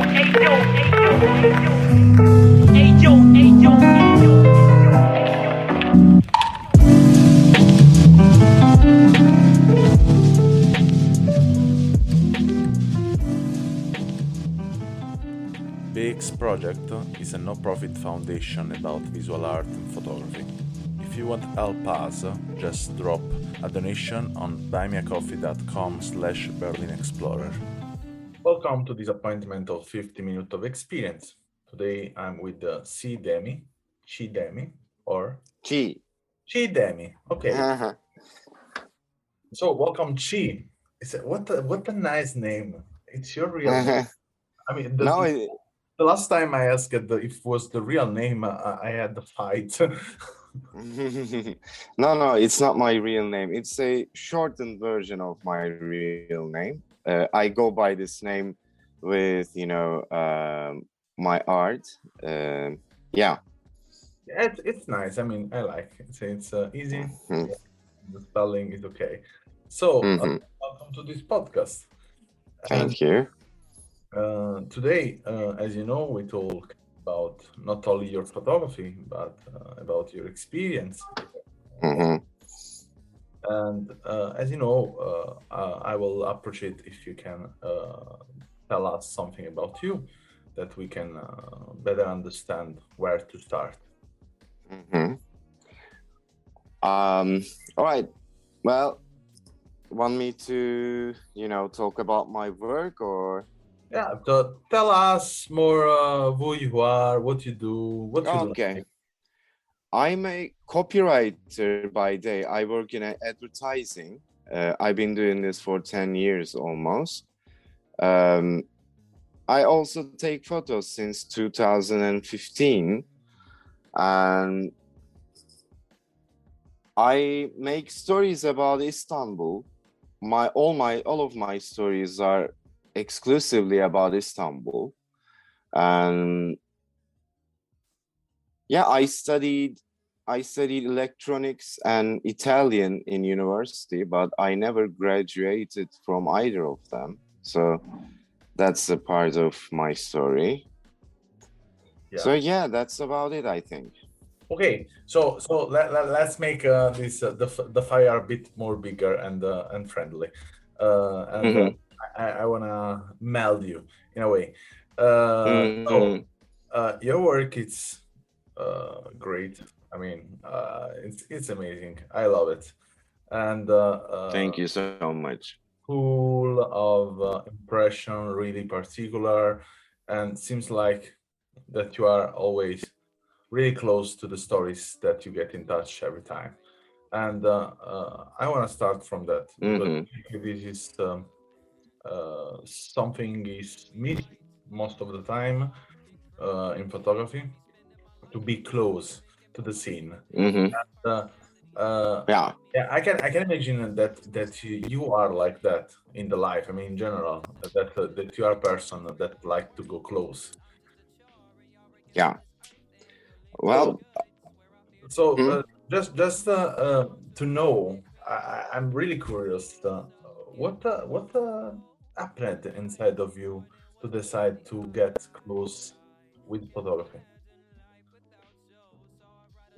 BEEX project is a no-profit foundation about visual art and photography. If you want to help us, just drop a donation on buymeacoffee.com/BerlinExplorer. Welcome to this appointment of 50 minutes of experience. Today I'm with Demi, Demi, or Chi. Demi. Okay. So welcome what a nice name. It's your real name. I mean, the last time I asked if it was the real name, I had the fight. No, it's not my real name. It's a shortened version of my real name. I go by this name with, my art. It's nice. I mean, I like it. It's easy. The spelling is okay. So, welcome to this podcast. Thank you. Today, as you know, we talk about not only your photography, but about your experience. And as you know, I will appreciate if you can tell us something about you that we can better understand where to start. All right. Well, want me to, talk about my work or? Yeah, tell us more who you are, what you do, what you like. I'm a copywriter by day. I work in advertising. I've been doing this for 10 years almost. I also take photos since 2015. And I make stories about Istanbul. All of my stories are exclusively about Istanbul. And I studied electronics and Italian in university, but I never graduated from either of them. So that's a part of my story. Yeah. So that's about it, I think. Okay, so let's make this the fire a bit more bigger and friendly, I wanna meld you in a way. So your work is great. I mean, it's amazing. I love it, and thank you so much. Full of impression, really particular, and seems like that you are always really close to the stories that you get in touch every time. And I want to start from that, because this is something is missed most of the time in photography, to be close to the scene. And, I can imagine that you are like that in the life. I mean, in general, that you are a person that like to go close. Yeah. Well, so just to know, I'm really curious. What happened inside of you to decide to get close with photography?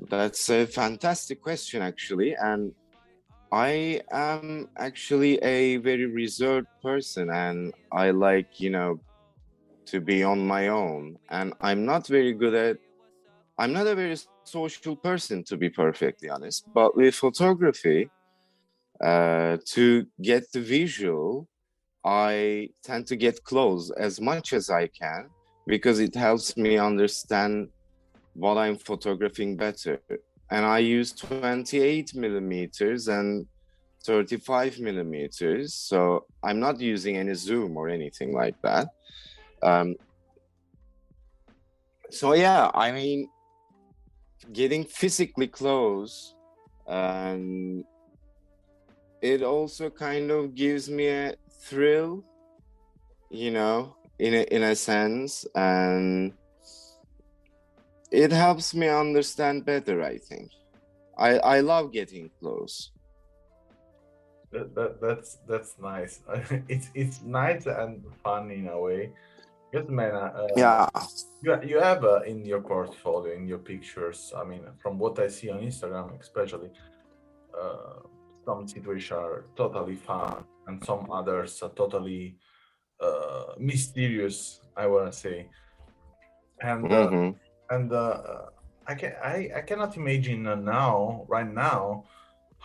That's a fantastic question, actually. And I am actually a very reserved person, and I like, to be on my own. And I'm not a very social person, to be perfectly honest. But with photography, to get the visual, I tend to get close as much as I can, because it helps me understand what I'm photographing better. And I use 28 millimeters and 35 millimeters. So I'm not using any zoom or anything like that. I mean, getting physically close, it also kind of gives me a thrill, in a sense, and it helps me understand better, I think. I love getting close. That's nice. It's nice and fun in a way. Yes, man. Yeah. You have in your portfolio, in your pictures. I mean, from what I see on Instagram, especially, uh, some situations are totally fun, and some others are totally mysterious. I wanna say, and uh, Mm-hmm. and I cannot imagine now, right now,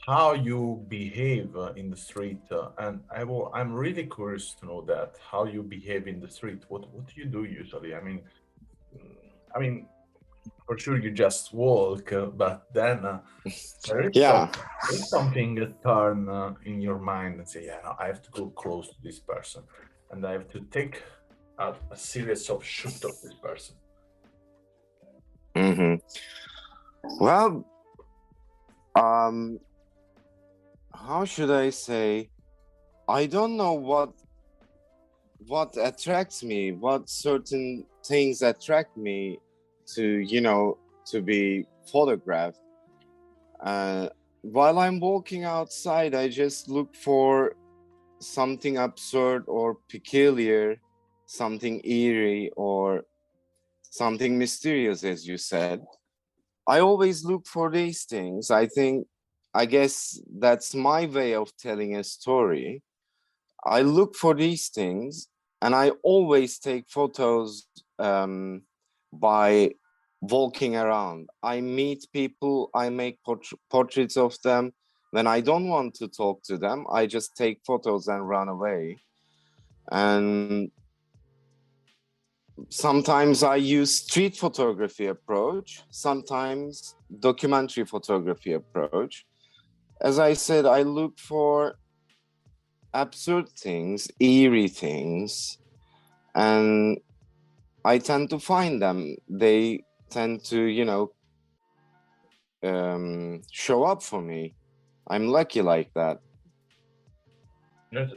how you behave in the street, and I'm really curious to know that how you behave in the street. What do you do usually? Mm, I mean, for sure you just walk, but then there is some Yeah. there is something that turn in your mind and say, yeah, no, I have to go close to this person, and I have to take a series of shoot of this person. Mm-hmm. Well, um, how should I say? I don't know what attracts me, what certain things attract me to, to be photographed. Uh, while I'm walking outside, I just look for something absurd or peculiar, something eerie or something mysterious, as you said. I always look for these things. I guess that's my way of telling a story. I look for these things and I always take photos by walking around. I meet people, I make portraits of them. When I don't want to talk to them, I just take photos and run away. And sometimes I use street photography approach, sometimes documentary photography approach. As I said, I look for absurd things, eerie things, and I tend to find them. They tend to, show up for me. I'm lucky like that. Yes,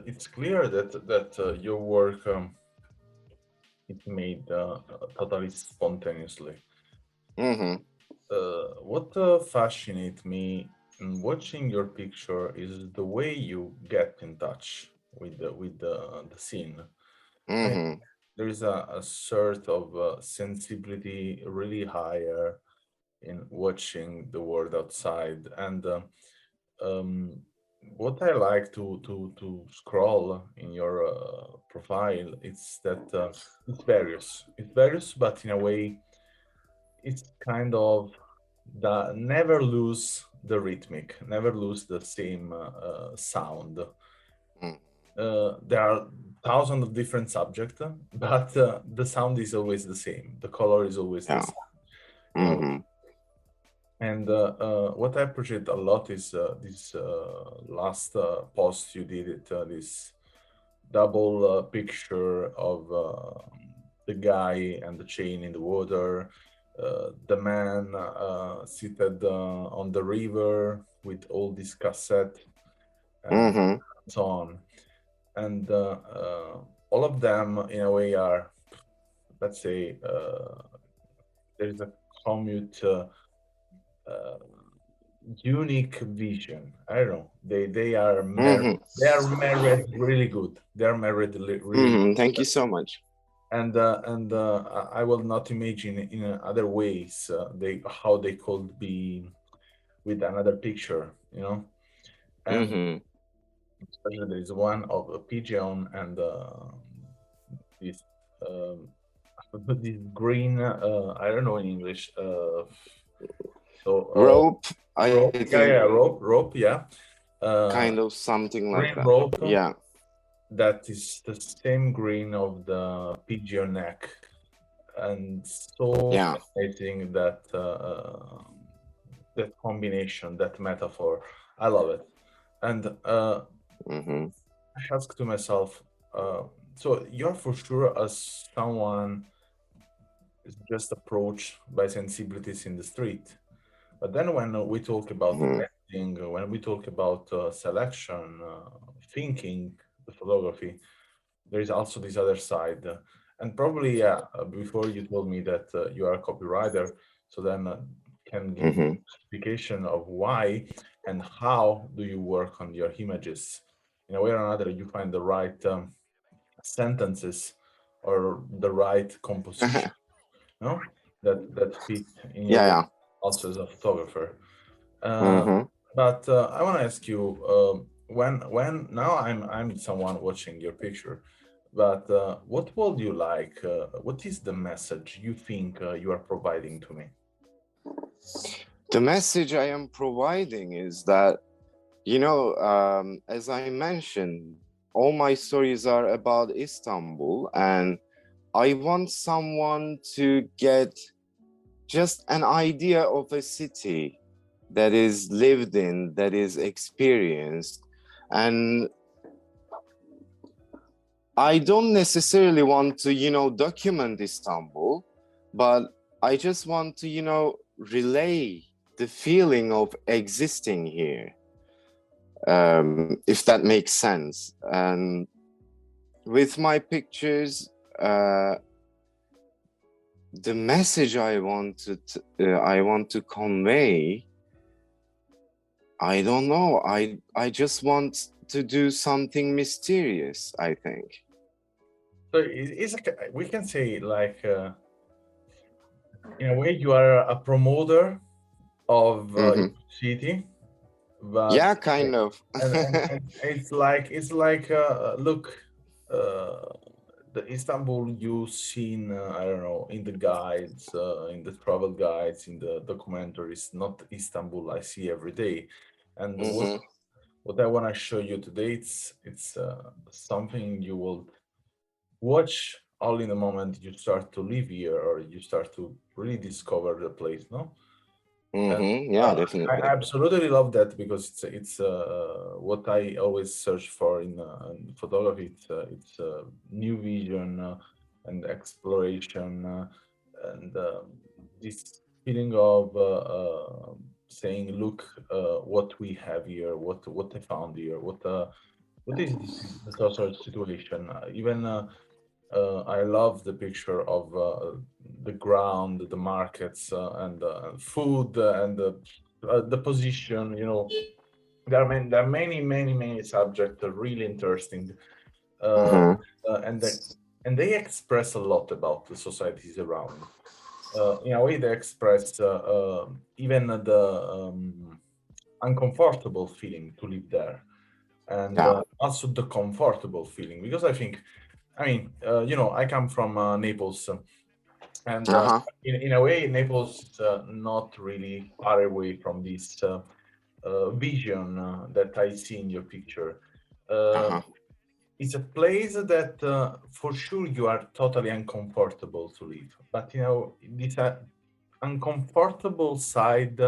it's clear that your work it's made totally spontaneously. Mm-hmm. What fascinates me in watching your picture is the way you get in touch with the scene. I mean, Mm-hmm. there is a sort of sensibility really higher in watching the world outside, and um, what I like to scroll in your profile, it's that it's various. It's various, but in a way, it's kind of the never lose the rhythmic, never lose the same sound. Mm. There are thousands of different subjects, but the sound is always the same. The color is always the Yeah. same. You know, Mm-hmm. and what I appreciate a lot is this last post you did it. This double picture of the guy and the chain in the water, the man seated on the river with all this cassette and Mm-hmm. so on. And all of them, in a way, are, let's say, there's a commute. Uh, Unique vision. I don't know. Mm-hmm. they are married really good. They are married really Mm-hmm. Thank good. you so much. And I will not imagine in other ways they how they could be with another picture, you know. And Mm-hmm. especially there is one of a pigeon and this um, this green. I don't know in English. So Rope, I rope. Yeah, think, yeah, rope. Yeah. Uh, kind of something like Green that. rope Yeah. that is the same green of the pigeon neck, and so Yeah. fascinating that that combination, that metaphor. I love it, and Mm-hmm. I ask to myself, uh, so you're for sure as someone is just approached by sensibilities in the street. But then when we talk about Mm-hmm. editing, when we talk about selection, thinking, the photography, there is also this other side. And probably, yeah, before you told me that you are a copywriter, so then can give me Mm-hmm. explication of why and how do you work on your images. In a way or another, you find the right sentences or the right composition, no, that fit in your Yeah, work yeah. also as a photographer. Uh, Mm-hmm. but I want to ask you, when now I'm someone watching your picture, but what would you like? What is the message you think you are providing to me? The message I am providing is that, as I mentioned, all my stories are about Istanbul, and I want someone to get just an idea of a city that is lived in, that is experienced. And I don't necessarily want to, document Istanbul, but I just want to, relay the feeling of existing here, if that makes sense. And with my pictures, the message I want to convey, I don't know. I just want to do something mysterious, I think. So it's like, we can say like in a way you are a promoter of Mm-hmm. your city, but Yeah, kind of. and it's like look, uh, the Istanbul you seen, I don't know, in the guides, in the travel guides, in the documentaries, not Istanbul I see every day. And Mm-hmm. what I want to show you today, it's something you will watch all in the moment you start to live here or you start to really discover the place, no? And Mm-hmm. Yeah, I definitely. absolutely love that because it's what I always search for in photography. It's new vision and exploration and this feeling of saying, "Look, what we have here, what I found here, what is the social situation." Even I love the picture of the ground, the markets, and food, and the position. There are many subjects that are really interesting, uh, Mm-hmm. and they express a lot about the societies around. In a way, they express even the uncomfortable feeling to live there, and Yeah. also the comfortable feeling. Because I mean, I come from Naples, and Uh-huh. in a way, Naples is not really far away from this vision that I see in your picture. Uh, Uh-huh. it's a place that for sure you are totally uncomfortable to live, but this uncomfortable side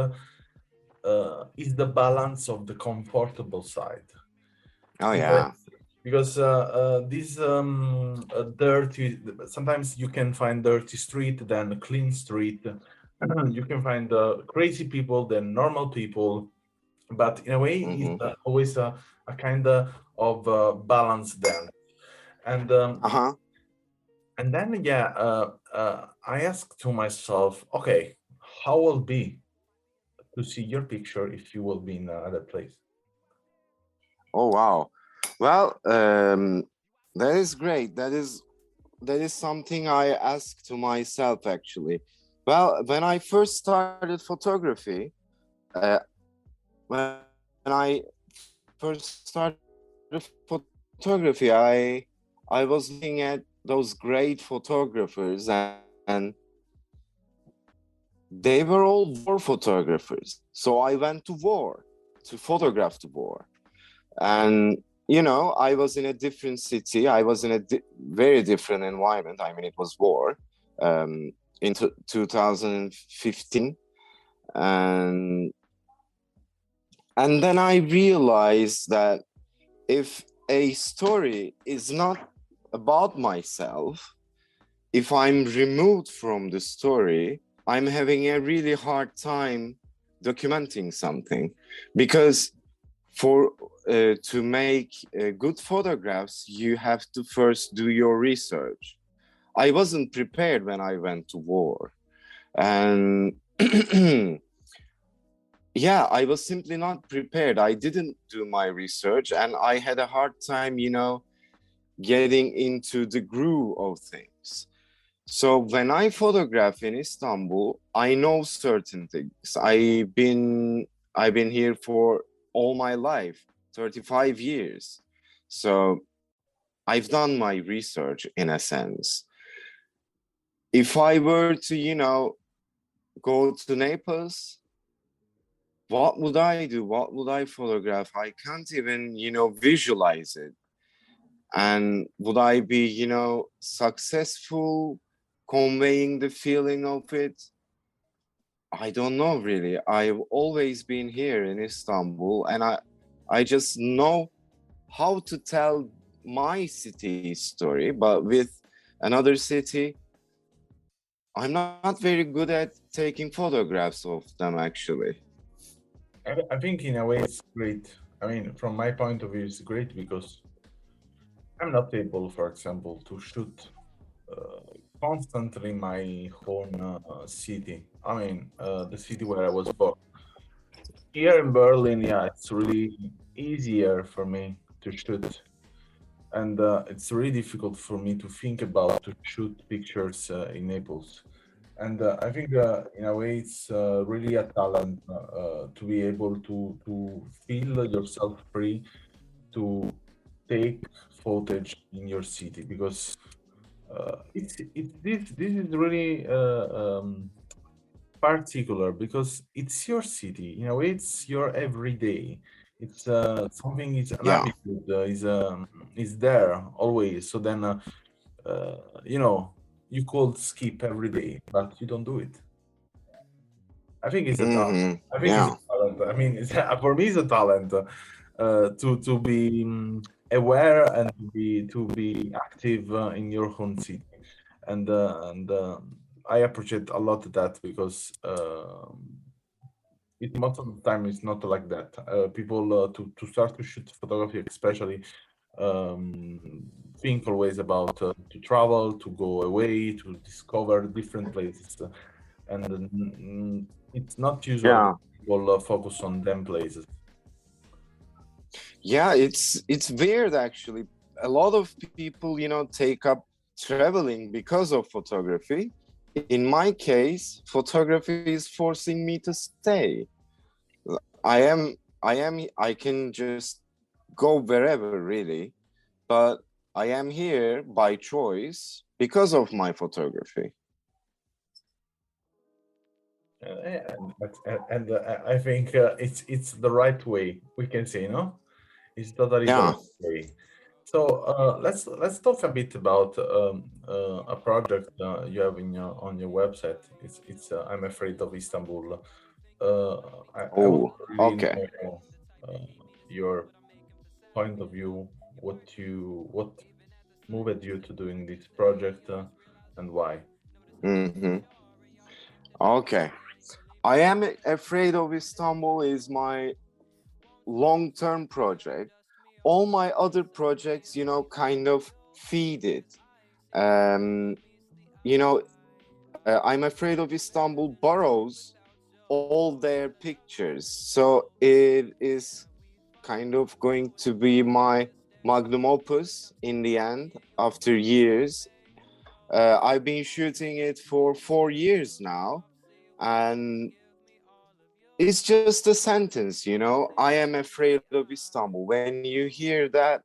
is the balance of the comfortable side. Oh because yeah. this dirty, sometimes you can find dirty street then clean street. You can find crazy people then normal people, but in a way it's Mm-hmm. always a kind of balance there. and Uh-huh. and then yeah, I ask to myself, okay, how will be to see your picture if you will be in another place? Oh wow. Well, that is great. That is something I ask to myself actually. Well, when I first started photography, when I first started photography, I was looking at those great photographers, and they were all war photographers. So I went to war to photograph the war. And I was in a different city. I was in a very different environment. I mean, it was war in 2015. and and then I realized that if a story is not about myself, if I'm removed from the story, I'm having a really hard time documenting something. Because for to make good photographs, you have to first do your research. I wasn't prepared when I went to war, and yeah, I was simply not prepared. I didn't do my research, and I had a hard time, getting into the groove of things. So when I photograph in Istanbul, I know certain things. I've been here for all my life, 35 years. So I've done my research in a sense. If I were to, go to Naples, what would I do? What would I photograph? I can't even, visualize it. And would I be, successful conveying the feeling of it? I don't know really. I've always been here in Istanbul, and I just know how to tell my city's story, but with another city, I'm not very good at taking photographs of them actually. I think in a way it's great. I mean, from my point of view, it's great because I'm not able, for example, to shoot constantly my own city. I mean, the city where I was born. Here in Berlin, yeah, it's really easier for me to shoot, and it's really difficult for me to think about to shoot pictures in Naples. And I think in a way it's really a talent to be able to feel yourself free to take footage in your city because this is really particular because it's your city. In a way, it's your everyday. It's something. It's an Yeah. habitude. Is there always. So then, you know, you could skip every day, but you don't do it. I think it's a talent. Mm-hmm. I think it's Yeah. a talent. I mean, it's, for me, it's a talent to be aware and to be active in your own city, and I appreciate a lot that because it most of the time it's not like that. People to start to shoot photography, especially, think always about to travel, to go away, to discover different places, and it's not usual that Yeah. people focus on them places. Yeah, it's weird actually. A lot of people, take up traveling because of photography. In my case, photography is forcing me to stay. I am I can just go wherever really, but I am here by choice because of my photography. I think it's the right way we can say, no? It's totally the Yeah. right way. So let's talk a bit about a project you have in on your website. It's I'm afraid of Istanbul. Uh, I want Oh, to really okay. know your point of view, what moved you to doing this project, and why. Mm-hmm. Okay. I am afraid of Istanbul is my long-term project. All my other projects, kind of feed it. Um, you know, I'm afraid of Istanbul borrows all their pictures. So it is kind of going to be my magnum opus in the end after years. I've been shooting it for 4 years now. And it's just a sentence, I am afraid of Istanbul. When you hear that,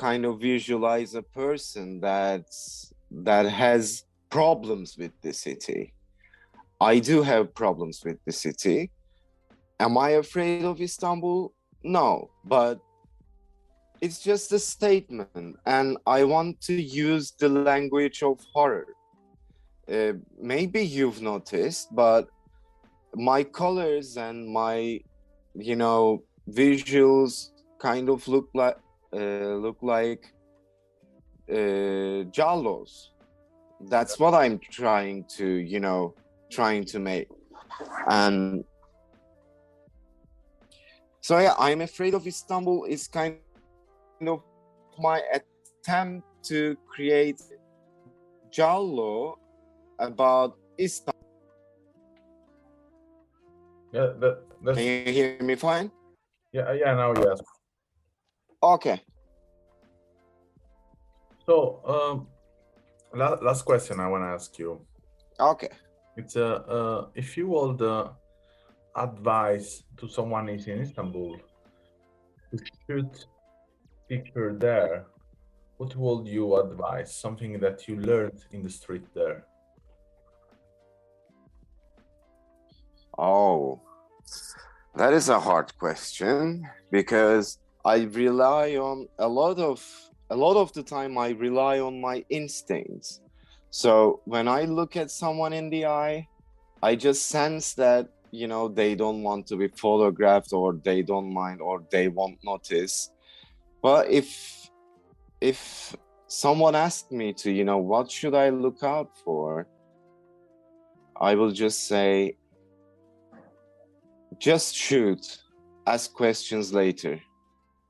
kind of visualize a person that has problems with the city. I do have problems with the city. Am I afraid of Istanbul? No, but it's just a statement, and I want to use the language of horror. Maybe you've noticed, but my colors and my, visuals kind of look like giallos. That's what I'm trying to make. And so yeah, I'm afraid of Istanbul is kind of my attempt to create giallo about Istanbul. Yeah, Can you hear me fine? Yeah, now yes. Okay. So, last question I want to ask you. Okay. It's if you would advise to someone is in Istanbul to shoot picture there, what would you advise? Something that you learned in the street there? Oh, that is a hard question because I rely on a lot of the time I rely on my instincts. So when I look at someone in the eye, I just sense that, they don't want to be photographed, or they don't mind, or they won't notice. But if someone asked me to, what should I look out for? I will just say, just shoot, ask questions later.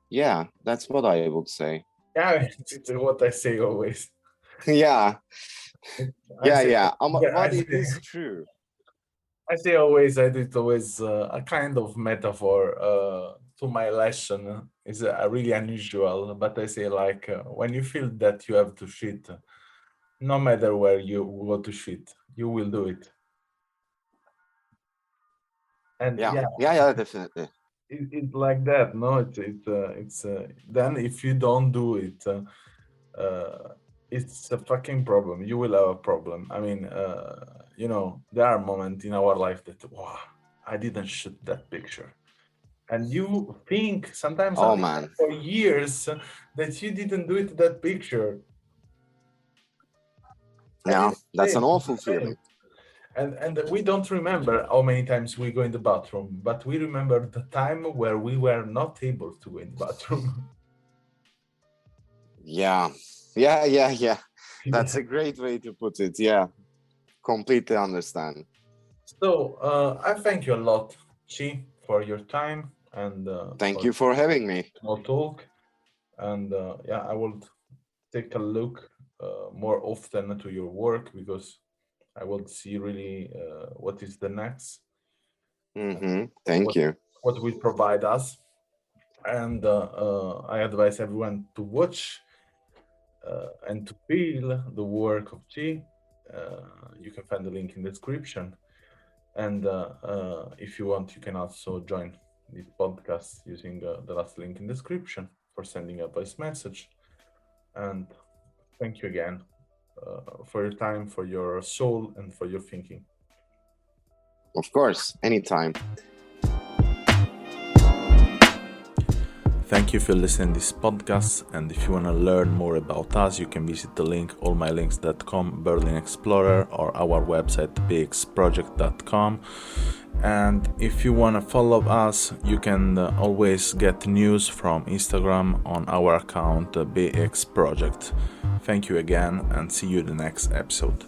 Yeah, that's what I would say. Yeah, it's what I say always. Yeah, I say, yeah, but it is true. I say always. I do it always. A kind of metaphor to my lesson is really unusual, but I say like when you feel that you have to shit, no matter where you go to shit, you will do it. And Yeah, yeah, yeah, definitely. it's like that. No, it's then if you don't do it, it's a fucking problem. You will have a problem. I mean, there are moments in our life that wow, I didn't shoot that picture, and you think sometimes Oh even man. for years that you didn't do it that picture, and Yeah, it's the that's same. an It's awful the feeling. same. And we don't remember how many times we go in the bathroom, but we remember the time where we were not able to go in the bathroom. Yeah. Yeah. That's Yeah. a great way to put it. Yeah. Completely understand. So I thank you a lot, Chi, for your time and Thank for you for having me. small talk. And yeah, I will take a look more often to your work because I will see really what is the next, Thank what you. what will provide us. And I advise everyone to watch and to feel the work of Chi. You can find the link in the description. And if you want, you can also join this podcast using the last link in the description for sending a voice message. And thank you again for your time, for your soul, and for your thinking. Of course, anytime. Thank you for listening to this podcast, and if you want to learn more about us, you can visit the link allmylinks.com, Berlin Explorer, or our website bexproject.com. And if you want to follow us, you can always get news from Instagram on our account BEEX Project. Thank you again, and see you in the next episode.